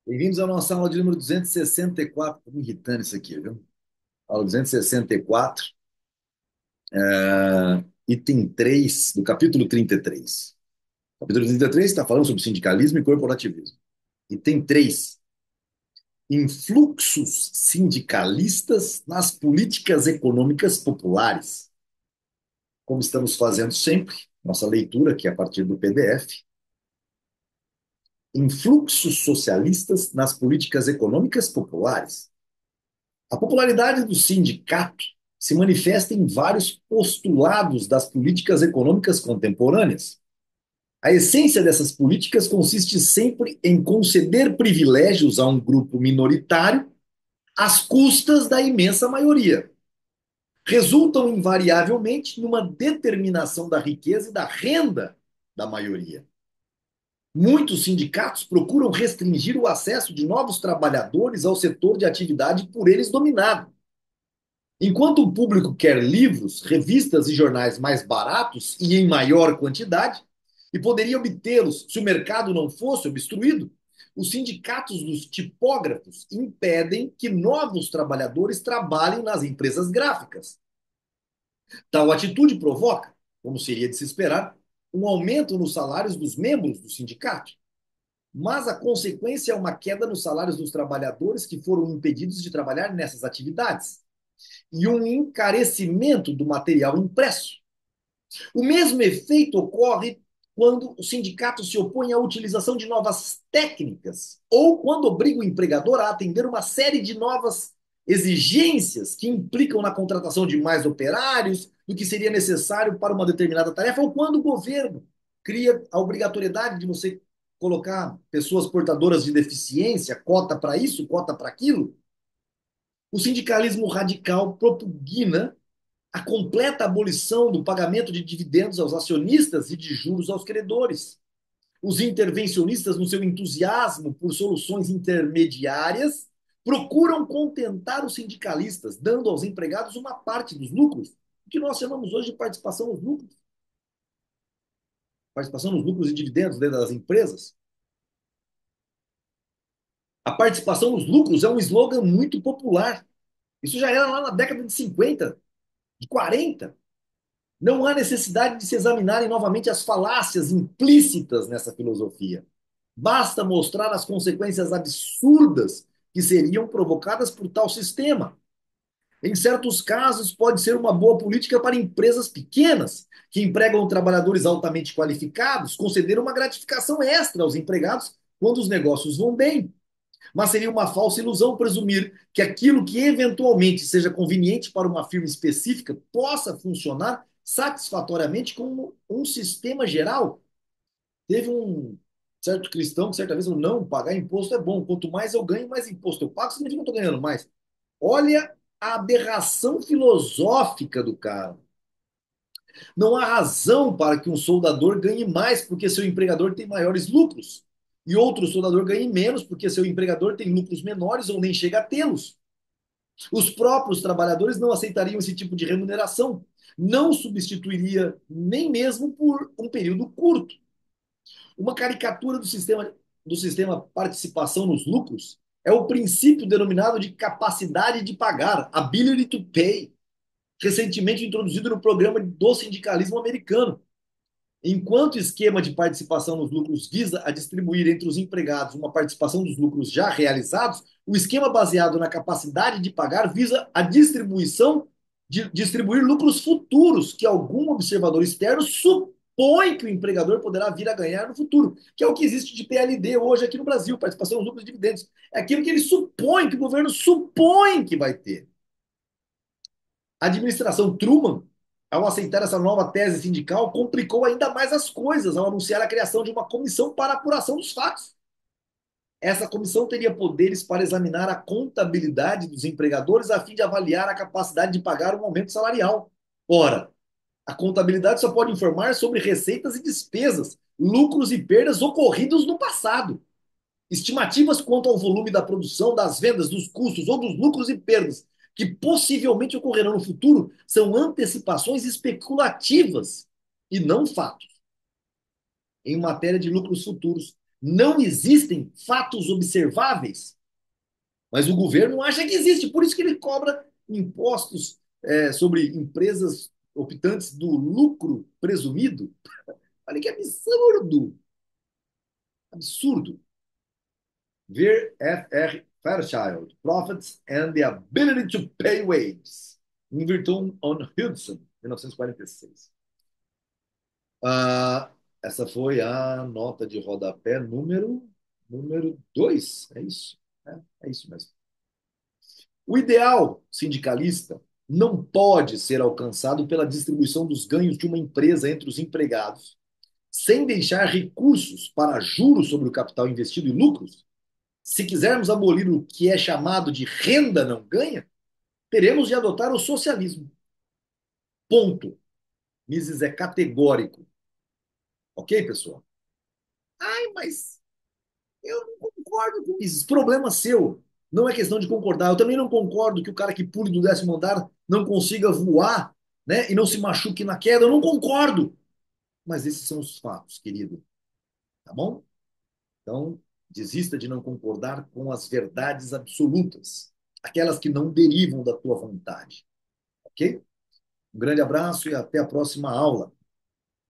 Bem-vindos à nossa aula de número 264. Tá me irritando isso aqui, viu? Aula 264, item 3 do capítulo 33. Capítulo 33 está falando sobre sindicalismo e corporativismo. Item 3: influxos sindicalistas nas políticas econômicas populares. Como estamos fazendo sempre, nossa leitura, que é a partir do PDF, influxos socialistas nas políticas econômicas populares. A popularidade do sindicato se manifesta em vários postulados das políticas econômicas contemporâneas. A essência dessas políticas consiste sempre em conceder privilégios a um grupo minoritário às custas da imensa maioria. Resultam invariavelmente numa determinação da riqueza e da renda da maioria. Muitos sindicatos procuram restringir o acesso de novos trabalhadores ao setor de atividade por eles dominado. Enquanto o público quer livros, revistas e jornais mais baratos e em maior quantidade, e poderia obtê-los se o mercado não fosse obstruído, os sindicatos dos tipógrafos impedem que novos trabalhadores trabalhem nas empresas gráficas. Tal atitude provoca, como seria de se esperar, um aumento nos salários dos membros do sindicato. Mas a consequência é uma queda nos salários dos trabalhadores que foram impedidos de trabalhar nessas atividades e um encarecimento do material impresso. O mesmo efeito ocorre quando o sindicato se opõe à utilização de novas técnicas ou quando obriga o empregador a atender uma série de novas exigências que implicam na contratação de mais operários do que seria necessário para uma determinada tarefa, ou quando o governo cria a obrigatoriedade de você colocar pessoas portadoras de deficiência, cota para isso, cota para aquilo. O sindicalismo radical propugna a completa abolição do pagamento de dividendos aos acionistas e de juros aos credores. Os intervencionistas, no seu entusiasmo por soluções intermediárias, procuram contentar os sindicalistas, dando aos empregados uma parte dos lucros, o que nós chamamos hoje de participação nos lucros e dividendos dentro das empresas. A participação nos lucros é um slogan muito popular. Isso já era lá na década de 50, de 40. Não há necessidade de se examinarem novamente as falácias implícitas nessa filosofia. Basta mostrar as consequências absurdas que seriam provocadas por tal sistema. Em certos casos, pode ser uma boa política para empresas pequenas, que empregam trabalhadores altamente qualificados, conceder uma gratificação extra aos empregados quando os negócios vão bem. Mas seria uma falsa ilusão presumir que aquilo que eventualmente seja conveniente para uma firma específica possa funcionar satisfatoriamente como um sistema geral. Teve um certo cristão que certa vez falou: não, pagar imposto é bom. Quanto mais eu ganho, mais imposto eu pago, significa que eu estou ganhando mais. Olha a aberração filosófica do cara. Não há razão para que um soldador ganhe mais porque seu empregador tem maiores lucros e outro soldador ganhe menos porque seu empregador tem lucros menores ou nem chega a tê-los. Os próprios trabalhadores não aceitariam esse tipo de remuneração, não substituiria nem mesmo por um período curto. Uma caricatura do sistema participação nos lucros é o princípio denominado de capacidade de pagar, ability to pay, recentemente introduzido no programa do sindicalismo americano. Enquanto o esquema de participação nos lucros visa a distribuir entre os empregados uma participação dos lucros já realizados, o esquema baseado na capacidade de pagar visa a distribuir lucros futuros que algum observador externo supõe que o empregador poderá vir a ganhar no futuro, que é o que existe de PLD hoje aqui no Brasil, participação nos lucros e dividendos. É aquilo que ele supõe, que o governo supõe que vai ter. A administração Truman, ao aceitar essa nova tese sindical, complicou ainda mais as coisas ao anunciar a criação de uma comissão para apuração dos fatos. Essa comissão teria poderes para examinar a contabilidade dos empregadores a fim de avaliar a capacidade de pagar um aumento salarial. Ora, a contabilidade só pode informar sobre receitas e despesas, lucros e perdas ocorridos no passado. Estimativas quanto ao volume da produção, das vendas, dos custos ou dos lucros e perdas que possivelmente ocorrerão no futuro são antecipações especulativas e não fatos. Em matéria de lucros futuros, Não existem fatos observáveis, mas o governo acha que existe, por isso que ele cobra impostos sobre empresas optantes do lucro presumido. Olha que absurdo, absurdo. Ver F.R. Fairchild, Profits and the Ability to Pay Wages, em Virtue on Hudson, 1946. Ah, essa foi a nota de rodapé número 2, é isso? É isso mesmo. O ideal sindicalista não pode ser alcançado pela distribuição dos ganhos de uma empresa entre os empregados, sem deixar recursos para juros sobre o capital investido e lucros. Se quisermos abolir o que é chamado de renda não ganha, teremos de adotar o socialismo. Ponto. Mises é categórico. Ok, pessoal? Ai, mas eu não concordo com isso. Problema seu. Não é questão de concordar. Eu também não concordo que o cara que pule do 10º andar não consiga voar, né, e não se machuque na queda. Eu não concordo. Mas esses são os fatos, querido. Tá bom? Então, desista de não concordar com as verdades absolutas, aquelas que não derivam da tua vontade. Ok? Um grande abraço e até a próxima aula.